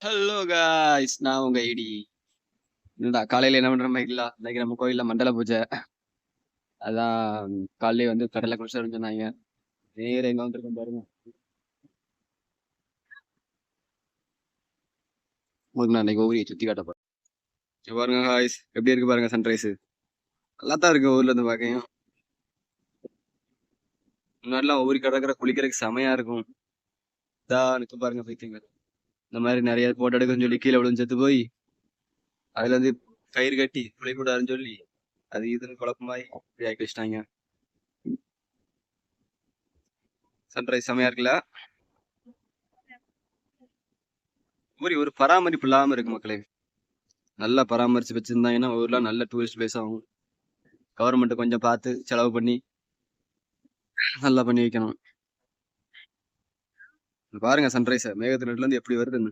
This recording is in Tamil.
ஹலோ காய்ஸ், நான் உங்க ஐடி. என்னடா காலையில என்ன பண்ற மாதிரிங்களா? இன்னைக்கு நம்ம கோயில்ல மண்டல பூஜை. அதான் காலையில வந்து கடலை குடிச்சு சொன்னாங்க. நேரம் எங்க வந்திருக்கோம் பாருங்க. உங்களுக்கு நான் இன்னைக்கு ஊரியை சுத்தி காட்ட போறேன். இங்க பாருங்க காய்ஸ், எப்படி இருக்கு பாருங்க சன்ரைஸ். நல்லா தான் இருக்கு ஊர்ல இருந்து பாக்கையும். முன்னாடிலாம் ஊருக்கு கடற்கரை குளிக்கிறதுக்கு செமையா இருக்கும். இருக்கு பாருங்க பைத்தியங்க. இந்த மாதிரி நிறைய போட்டோ எடுக்கணும்னு சொல்லி கீழே விழுந்து செத்து போய் அதுல இருந்து கயிறு கட்டி குளிக்கூடாதுன்னு சொல்லி அது இதுன்னு குழப்பமாயி இப்படி ஆக்கி வச்சிட்டாங்க. சன்ரைஸ் செமையா இருக்குல்ல? ஊரி ஒரு பராமரிப்பு இல்லாம இருக்கு மக்களே. நல்லா பராமரிச்சு வச்சிருந்தாங்கன்னா ஊர்லாம் நல்ல டூரிஸ்ட் பிளேஸ் ஆகும். கவர்மெண்ட் கொஞ்சம் பார்த்து செலவு பண்ணி நல்லா பண்ணி வைக்கணும். பாருங்க சன்ரைஸ் மேகத்தில இருந்து எப்படி வருதுன்னு.